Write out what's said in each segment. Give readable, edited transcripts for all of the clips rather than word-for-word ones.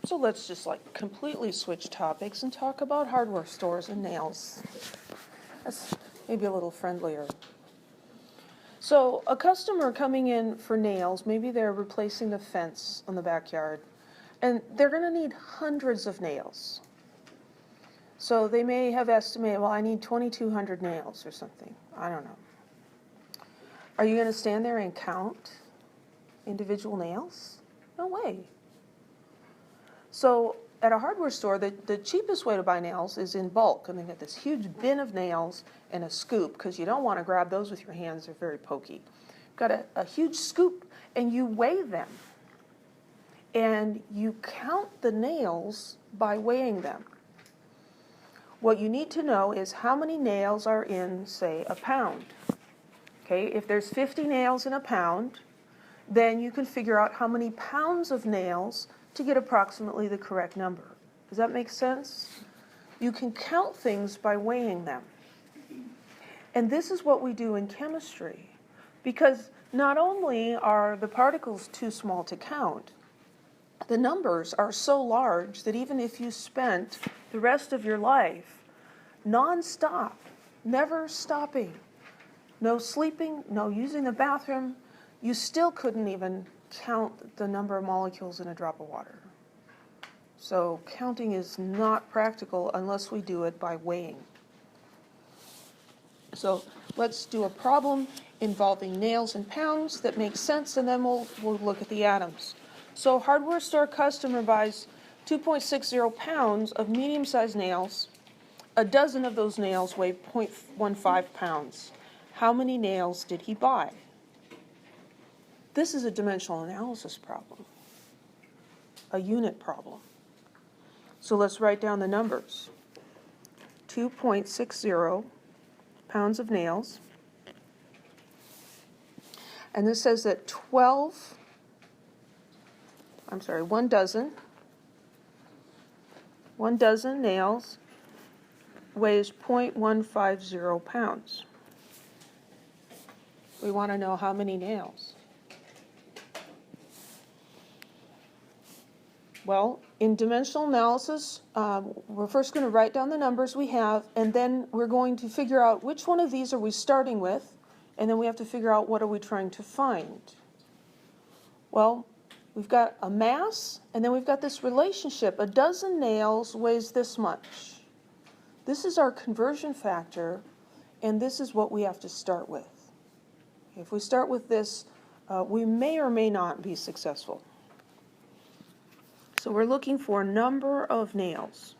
So let's just like completely switch topics and talk about hardware stores and nails. That's maybe a little friendlier. So a customer coming in for nails, maybe they're replacing the fence on the backyard, and they're going to need hundreds of nails. So they may have estimated, well, I need 2,200 nails or something. I don't know. Are you going to stand there and count individual nails? No way. So at a hardware store, the cheapest way to buy nails is in bulk. And they get this huge bin of nails and a scoop, because you don't want to grab those with your hands. They're very pokey. Got a huge scoop, and you weigh them. And you count the nails by weighing them. What you need to know is how many nails are in, say, a pound. Okay, if there's 50 nails in a pound, then you can figure out how many pounds of nails to get approximately the correct number. Does that make sense? You can count things by weighing them. And this is what we do in chemistry, because not only are the particles too small to count, the numbers are so large that even if you spent the rest of your life non-stop, never stopping, no sleeping, no using the bathroom, you still couldn't even count the number of molecules in a drop of water. So counting is not practical unless we do it by weighing. So let's do a problem involving nails and pounds that makes sense, and then we'll look at the atoms. So hardware store customer buys 2.60 pounds of medium-sized nails. A dozen of those nails weigh 0.15 pounds. How many nails did he buy? This is a dimensional analysis problem, a unit problem. So let's write down the numbers. 2.60 pounds of nails. And this says that one dozen nails weighs 0.150 pounds. We want to know how many nails. Well, in dimensional analysis, we're first going to write down the numbers we have, and then we're going to figure out which one of these are we starting with, and then we have to figure out what are we trying to find. Well, we've got a mass, and then we've got this relationship. A dozen nails weighs this much. This is our conversion factor, and this is what we have to start with. If we start with this, we may or may not be successful. So we're looking for number of nails.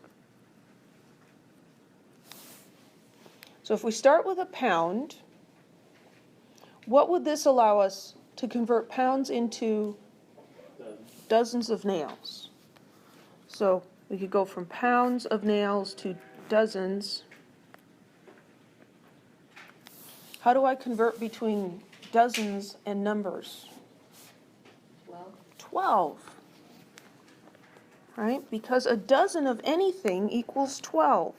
So if we start with a pound, what would this allow us to convert pounds into dozens of nails? So we could go from pounds of nails to dozens. How do I convert between dozens and numbers? 12. Right? Because a dozen of anything equals 12.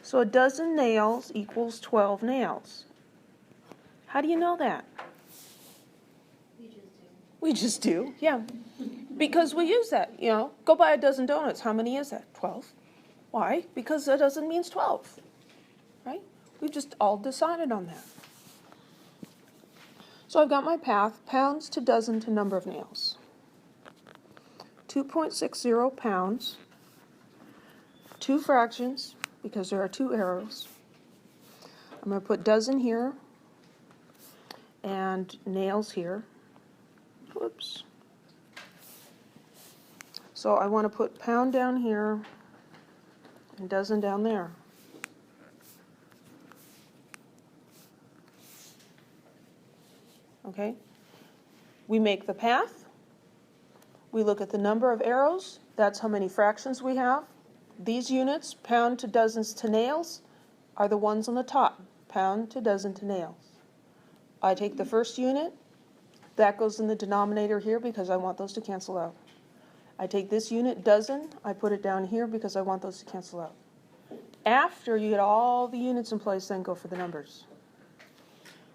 So a dozen nails equals 12 nails. How do you know that? We just do, yeah. Because we use that, Go buy a dozen donuts. How many is that? 12. Why? Because a dozen means 12. Right? We've just all decided on that. So I've got my path, pounds to dozen to number of nails. 2.60 pounds, two fractions, because there are two arrows. I'm going to put dozen here and nails here. Whoops. So I want to put pound down here and dozen down there. Okay? We make the path. We look at the number of arrows. That's how many fractions we have. These units, pound to dozens to nails, are the ones on the top. Pound to dozen to nails. I take the first unit. That goes in the denominator here because I want those to cancel out. I take this unit, dozen. I put it down here because I want those to cancel out. After you get all the units in place, then go for the numbers.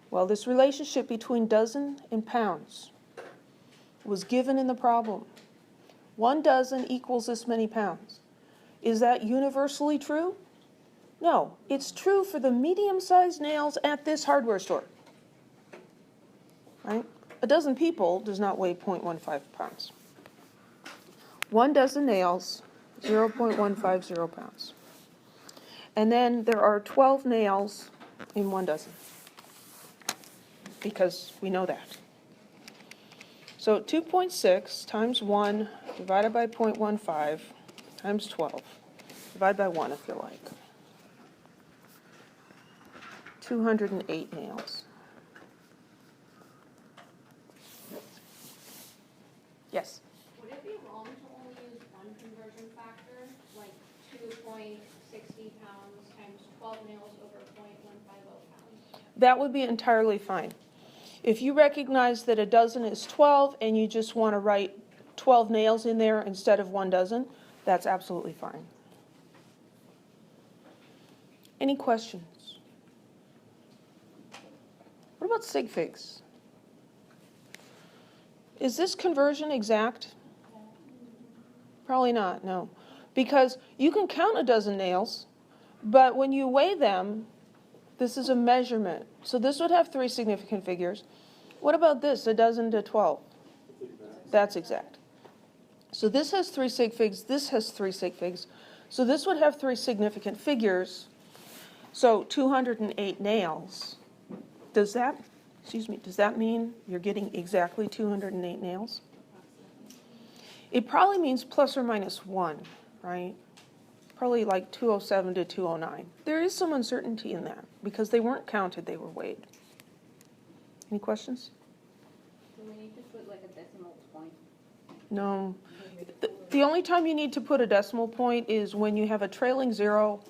Well, this relationship between dozen and pounds was given in the problem. 1 dozen equals this many pounds. Is that universally true? No, it's true for the medium-sized nails at this hardware store. Right? A dozen people does not weigh 0.15 pounds. 1 dozen nails, 0.150 pounds. And then there are 12 nails in 1 dozen, because we know that. So 2.6 times 1 divided by 0.15 times 12. Divide by 1 if you like. 208 nails. Yes? Would it be wrong to only use one conversion factor, like 2.60 pounds times 12 nails over 0.150 pounds? That would be entirely fine. If you recognize that a dozen is 12 and you just want to write 12 nails in there instead of 1 dozen, that's absolutely fine. Any questions? What about Sig Figs? Is this conversion exact? Probably not, no. Because you can count a dozen nails, but when you weigh them, this is a measurement. So this would have 3 significant figures. What about this, a dozen to 12? That's exact. So this has 3 sig figs, this has 3 sig figs. So this would have 3 significant figures. So 208 nails. Does that mean you're getting exactly 208 nails? It probably means plus or minus 1, right? Probably like 207 to 209. There is some uncertainty in that because they weren't counted, they were weighed. Any questions? Do we need to put like a decimal point? No. The only time you need to put a decimal point is when you have a trailing 0,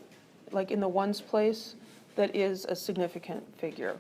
like in the ones place, that is a significant figure.